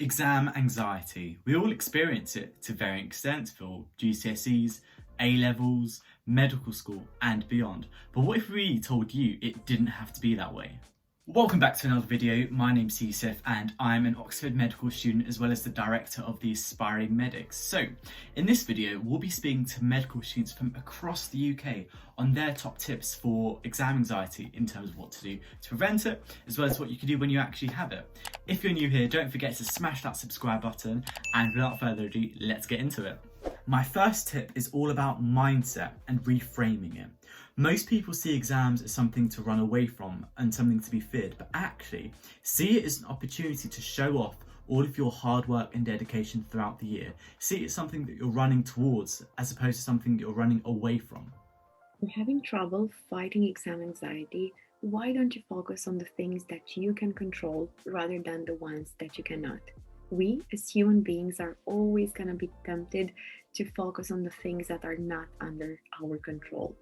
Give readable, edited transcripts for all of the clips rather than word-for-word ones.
Exam anxiety. We all experience it to varying extents for GCSEs, A-levels, medical school and beyond. But what if we told you it didn't have to be that way? Welcome back to another video. My name's Yusuf and I'm an Oxford medical student as well as the director of the Aspiring Medics. So in this video we'll be speaking to medical students from across the UK on their top tips for exam anxiety in terms of what to do to prevent it, as well as what you can do when you actually have it. If you're new here, don't forget to smash that subscribe button, and without further ado, let's get into it. My first tip is all about mindset and reframing it. Most people see exams as something to run away from and something to be feared, but actually see it as an opportunity to show off all of your hard work and dedication throughout the year. See it as something that you're running towards as opposed to something that you're running away from. You're having trouble fighting exam anxiety, why don't you focus on the things that you can control rather than the ones that you cannot? We as human beings are always going to be tempted to focus on the things that are not under our control.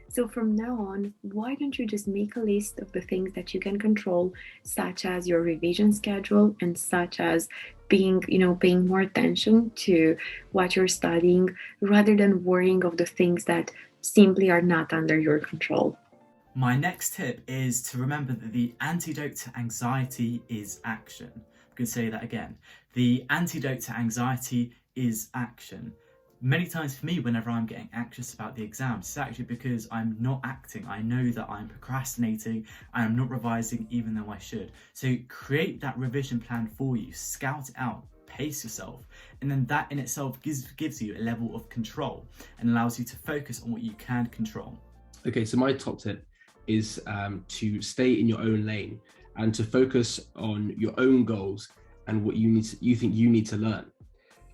So from now on, why don't you just make a list of the things that you can control, such as your revision schedule and such as paying more attention to what you're studying rather than worrying of the things that simply are not under your control. My next tip is to remember that the antidote to anxiety is action. I'm going to say that again. The antidote to anxiety is action. Many times for me, whenever I'm getting anxious about the exams, it's actually because I'm not acting. I know that I'm procrastinating and I'm not revising even though I should. So create that revision plan for you, scout it out, pace yourself, and then that in itself gives you a level of control and allows you to focus on what you can control. Okay, so my top tip is to stay in your own lane and to focus on your own goals and what you think you need to learn.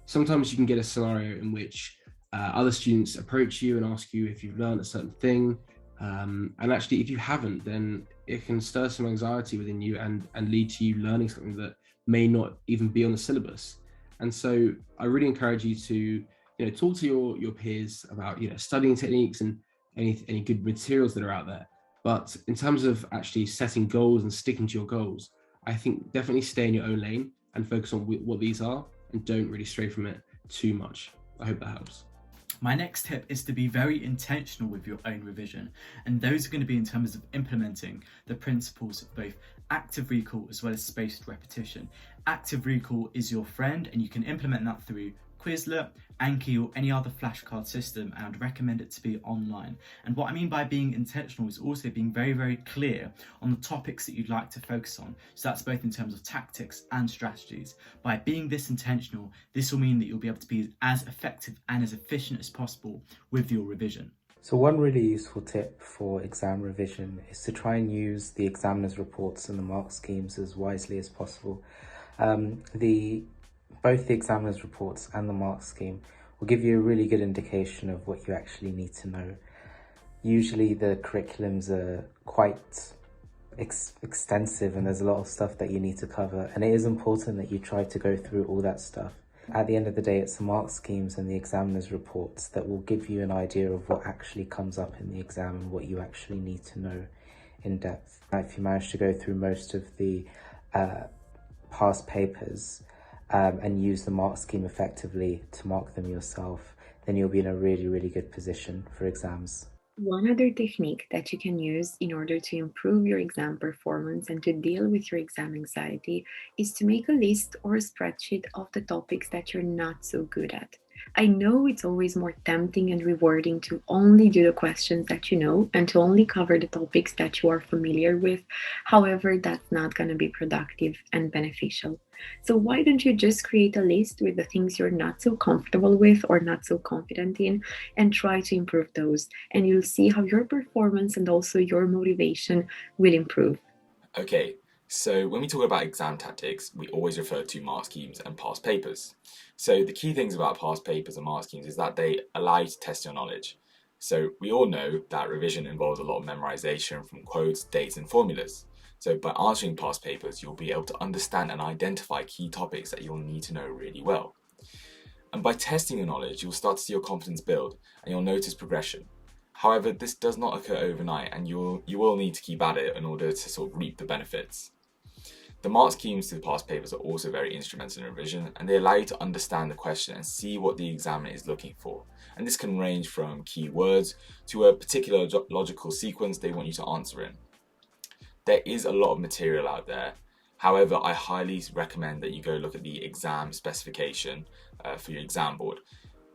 Sometimes you can get a scenario in which other students approach you and ask you if you've learned a certain thing, and actually if you haven't, then it can stir some anxiety within you and lead to you learning something that may not even be on the syllabus. And so I really encourage you to talk to your peers about studying techniques and any good materials that are out there. But in terms of actually setting goals and sticking to your goals, I think definitely stay in your own lane and focus on what these are and don't really stray from it too much. I hope that helps. My next tip is to be very intentional with your own revision, and those are going to be in terms of implementing the principles of both active recall as well as spaced repetition. Active recall is your friend and you can implement that through Quizlet, Anki or any other flashcard system, and I'd recommend it to be online. And what I mean by being intentional is also being very, very clear on the topics that you'd like to focus on. So that's both in terms of tactics and strategies. By being this intentional, this will mean that you'll be able to be as effective and as efficient as possible with your revision. So one really useful tip for exam revision is to try and use the examiner's reports and the mark schemes as wisely as possible. Both the examiner's reports and the mark scheme will give you a really good indication of what you actually need to know. Usually the curriculums are quite extensive and there's a lot of stuff that you need to cover, and it is important that you try to go through all that stuff. At the end of the day, it's the mark schemes and the examiner's reports that will give you an idea of what actually comes up in the exam and what you actually need to know in depth. If you manage to go through most of the past papers and use the mark scheme effectively to mark them yourself, then you'll be in a really, really good position for exams. One other technique that you can use in order to improve your exam performance and to deal with your exam anxiety is to make a list or a spreadsheet of the topics that you're not so good at. I know it's always more tempting and rewarding to only do the questions that you know and to only cover the topics that you are familiar with. However, that's not going to be productive and beneficial. So why don't you just create a list with the things you're not so comfortable with or not so confident in and try to improve those, and you'll see how your performance and also your motivation will improve. Okay, so when we talk about exam tactics, we always refer to mark schemes and past papers. So the key things about past papers and mark schemes is that they allow you to test your knowledge. So we all know that revision involves a lot of memorization from quotes, dates and formulas. So by answering past papers, you'll be able to understand and identify key topics that you'll need to know really well. And by testing your knowledge, you'll start to see your confidence build and you'll notice progression. However, this does not occur overnight and you will need to keep at it in order to sort of reap the benefits. The mark schemes to the past papers are also very instrumental in revision, and they allow you to understand the question and see what the examiner is looking for. And this can range from keywords to a particular logical sequence they want you to answer in. There is a lot of material out there. However, I highly recommend that you go look at the exam specification for your exam board.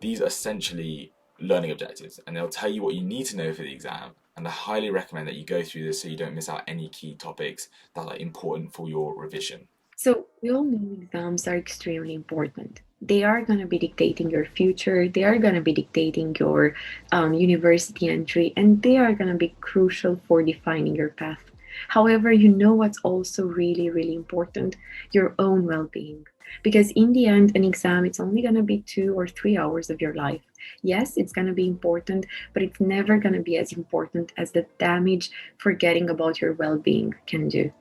These are essentially learning objectives, and they'll tell you what you need to know for the exam. And I highly recommend that you go through this so you don't miss out any key topics that are important for your revision. So we all know exams are extremely important. They are going to be dictating your future, they are going to be dictating your university entry, and they are going to be crucial for defining your path. However, you know what's also really, really important? Your own well-being. Because in the end, an exam, it's only going to be 2 or 3 hours of your life. Yes, it's going to be important, but it's never going to be as important as the damage forgetting about your well-being can do.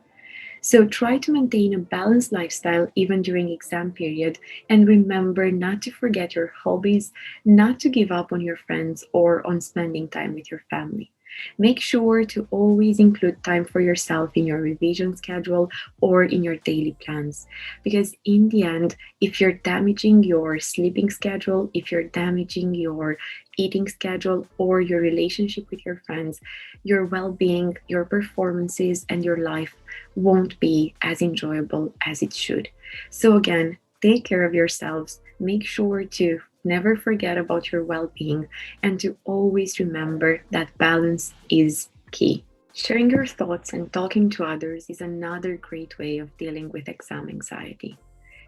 So try to maintain a balanced lifestyle even during exam period, and remember not to forget your hobbies, not to give up on your friends or on spending time with your family. Make sure to always include time for yourself in your revision schedule or in your daily plans. Because in the end, if you're damaging your sleeping schedule, if you're damaging your eating schedule or your relationship with your friends, your well-being, your performances, and your life won't be as enjoyable as it should. So again, take care of yourselves. Make sure to never forget about your well-being and to always remember that balance is key. Sharing your thoughts and talking to others is another great way of dealing with exam anxiety.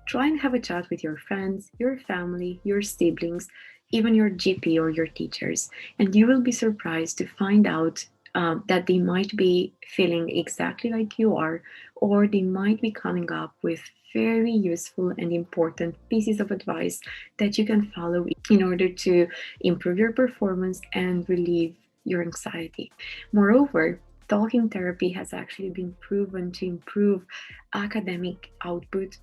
Try and have a chat with your friends, your family, your siblings, even your GP or your teachers, and you will be surprised to find out that they might be feeling exactly like you are, or they might be coming up with very useful and important pieces of advice that you can follow in order to improve your performance and relieve your anxiety. Moreover, talking therapy has actually been proven to improve academic output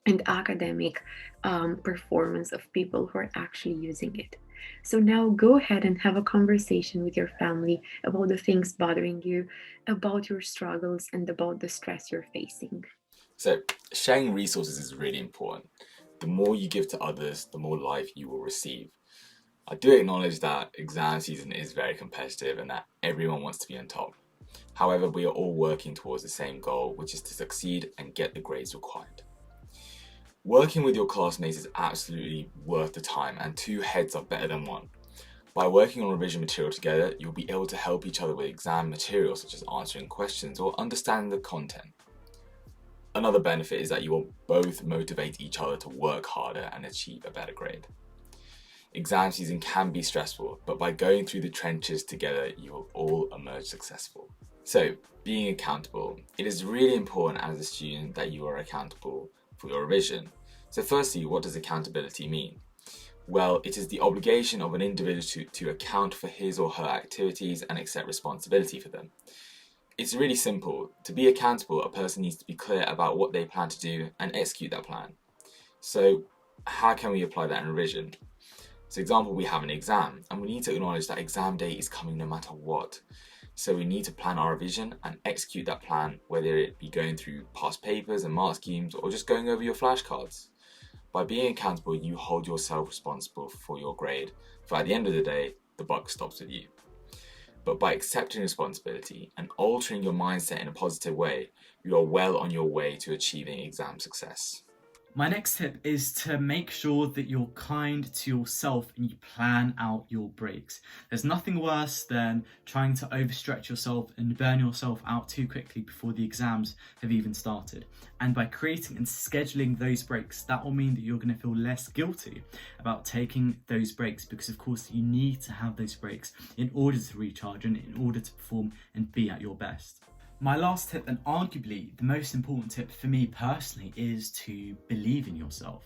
and academic performance of people who are actually using it. So now go ahead and have a conversation with your family about the things bothering you, about your struggles, and about the stress you're facing. So sharing resources is really important. The more you give to others, the more life you will receive. I do acknowledge that exam season is very competitive and that everyone wants to be on top. However, we are all working towards the same goal, which is to succeed and get the grades required. Working with your classmates is absolutely worth the time, and 2 heads are better than 1. By working on revision material together, you'll be able to help each other with exam material such as answering questions or understanding the content. Another benefit is that you will both motivate each other to work harder and achieve a better grade. Exam season can be stressful, but by going through the trenches together, you will all emerge successful. So, being accountable. It is really important as a student that you are accountable for your revision. So firstly, what does accountability mean? Well, it is the obligation of an individual to account for his or her activities and accept responsibility for them. It's really simple. To be accountable, a person needs to be clear about what they plan to do and execute that plan. So how can we apply that in revision? So example, we have an exam and we need to acknowledge that exam day is coming no matter what. So we need to plan our revision and execute that plan, whether it be going through past papers and mark schemes or just going over your flashcards. By being accountable, you hold yourself responsible for your grade, for at the end of the day, the buck stops with you. But by accepting responsibility and altering your mindset in a positive way, you are well on your way to achieving exam success. My next tip is to make sure that you're kind to yourself and you plan out your breaks. There's nothing worse than trying to overstretch yourself and burn yourself out too quickly before the exams have even started. And by creating and scheduling those breaks, that will mean that you're going to feel less guilty about taking those breaks, because of course you need to have those breaks in order to recharge and in order to perform and be at your best. My last tip, and arguably the most important tip for me personally, is to believe in yourself.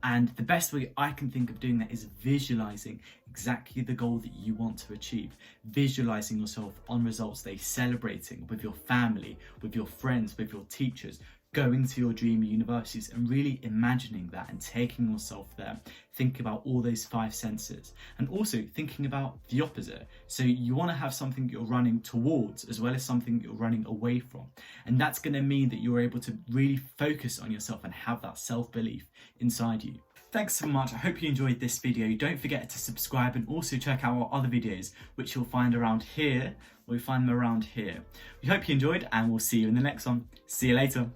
And the best way I can think of doing that is visualizing exactly the goal that you want to achieve. Visualizing yourself on results day, celebrating with your family, with your friends, with your teachers, going to your dream universities and really imagining that and taking yourself there. Think about all those 5 senses, and also thinking about the opposite. So you want to have something you're running towards as well as something you're running away from. And that's going to mean that you're able to really focus on yourself and have that self-belief inside you. Thanks so much. I hope you enjoyed this video. Don't forget to subscribe and also check out our other videos, which you'll find around here, or you find them around here. We hope you enjoyed, and we'll see you in the next one. See you later.